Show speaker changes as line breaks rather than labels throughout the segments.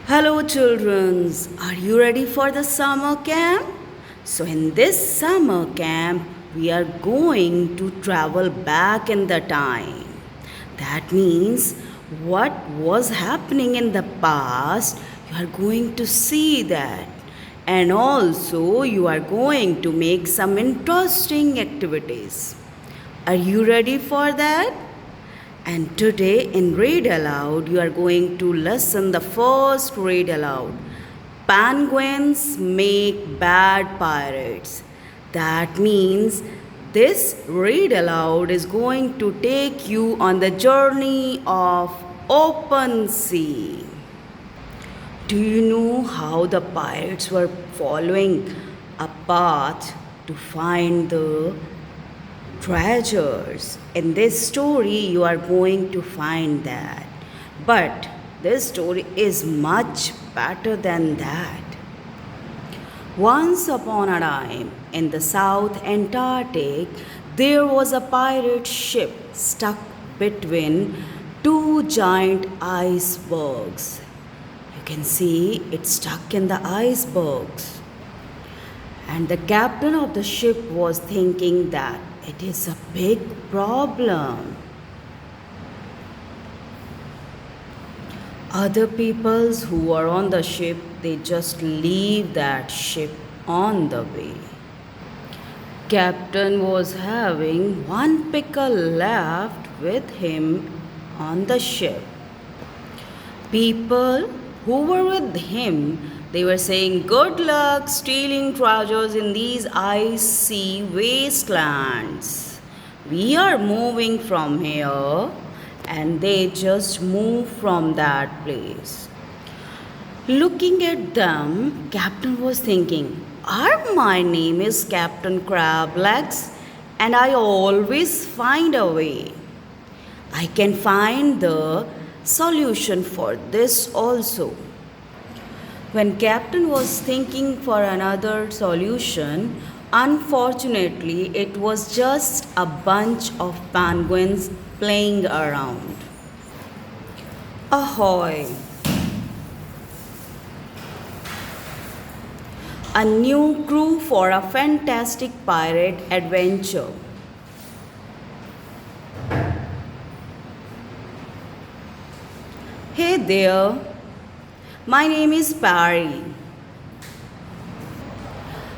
Hello, childrens. Are you ready for the summer camp? So, in this summer camp, we are going to travel back in the time. That means what was happening in the past, you are going to see that. And also, you are going to make some interesting activities. Are you ready for that? And today in Read Aloud, you are going to listen the first read aloud. Penguins make bad pirates. That means this read aloud is going to take you on the journey of open sea. Do you know how the pirates were following a path to find the treasures? In this story, you are going to find that. But this story is much better than that. Once upon a time, in the South Antarctic, there was a pirate ship stuck between two giant icebergs. You can see it's stuck in the icebergs. And the captain of the ship was thinking that it is a big problem. Other peoples who are on the ship, they just leave that ship on the way. Captain was having one pickle left with him on the ship. People who were with him, they were saying, "Good luck stealing treasures in these icy wastelands. We are moving from here." And they just moved from that place. Looking at them, Captain was thinking, My name is Captain Crablegs, and I always find a way. I can find the solution for this also." When Captain was thinking for another solution, unfortunately, it was just a bunch of penguins playing around. Ahoy! A new crew for a fantastic pirate adventure. Hey there, my name is Barry.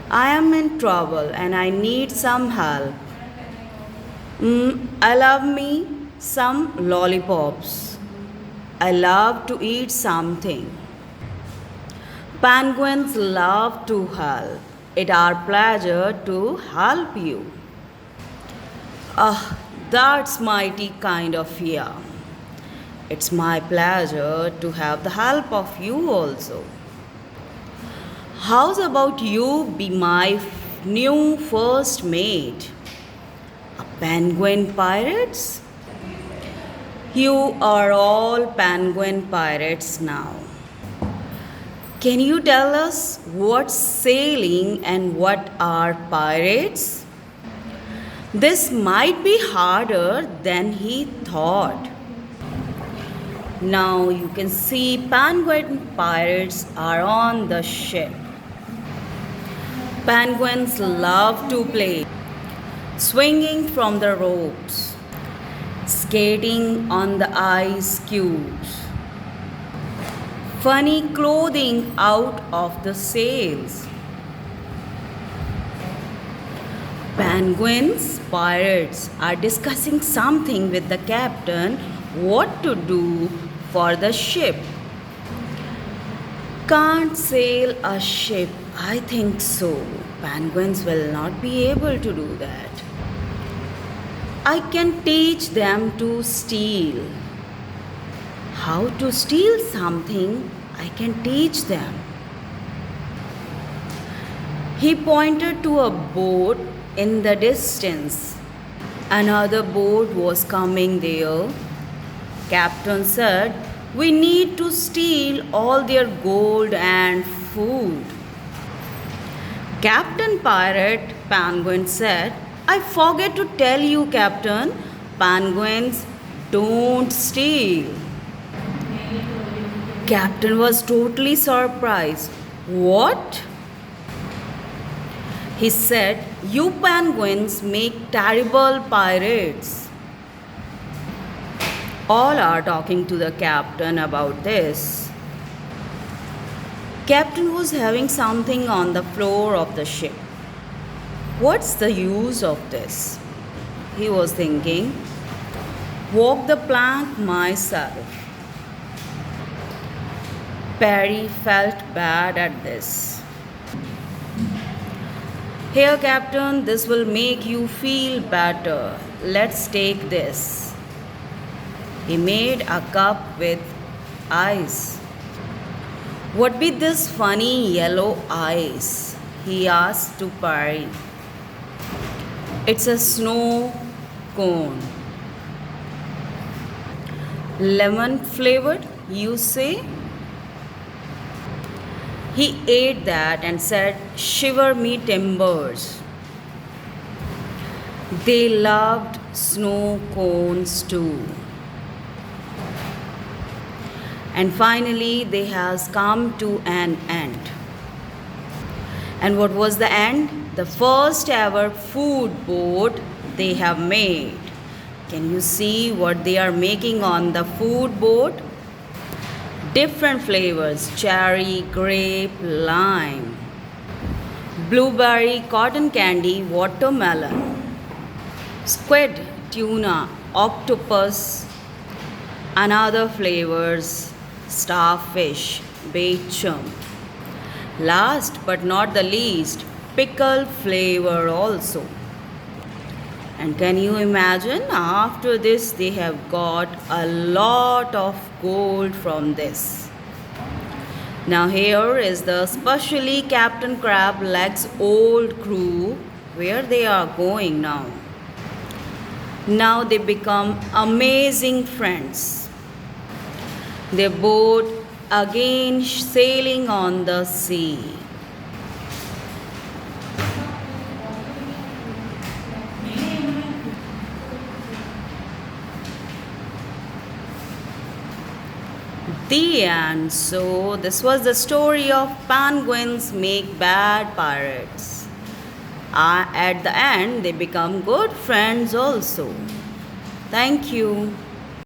I am in trouble and I need some help. I love me some lollipops. I love to eat something. Penguins love to help. It's our pleasure to help you. That's mighty kind of you. It's my pleasure to have the help of you also. How's about you be my new first mate? A penguin pirates? You are all penguin pirates now. Can you tell us what's sailing and what are pirates? This might be harder than he thought. Now you can see penguin pirates are on the ship. Penguins love to play, swinging from the ropes, skating on the ice cubes, funny clothing out of the sails. Penguins, pirates are discussing something with the captain what to do for the ship. Can't sail a ship, I think so. Penguins will not be able to do that. I can teach them to steal. How to steal something, I can teach them. He pointed to a boat in the distance. Another boat was coming there. Captain said, "We need to steal all their gold and food." Captain Pirate Penguin said, "I forget to tell you, Captain, penguins don't steal." Captain was totally surprised. What? He said, "You penguins make terrible pirates." All are talking to the captain about this. Captain was having something on the floor of the ship. What's the use of this? He was thinking. Walk the plank myself. Perry felt bad at this. Here, Captain, this will make you feel better. Let's take this. He made a cup with ice. What be this funny yellow ice? He asked to Perry. It's a snow cone. Lemon flavored, you say? He ate that and said, "Shiver me timbers." They loved snow cones too. And finally, they has come to an end. And what was the end? The first ever food boat they have made. Can you see what they are making on the food boat? Different flavors: cherry, grape, lime, blueberry, cotton candy, watermelon, squid, tuna, octopus, and other flavors, starfish, bacon. Last but not the least, pickle flavor also. And can you imagine? After this, they have got a lot of gold from this. Now, here is the specially Captain Crab Leg's old crew, where they are going now. Now they become amazing friends. Their boat again sailing on the sea. The end. So, this was the story of penguins make bad pirates. At the end, they become good friends also. Thank you.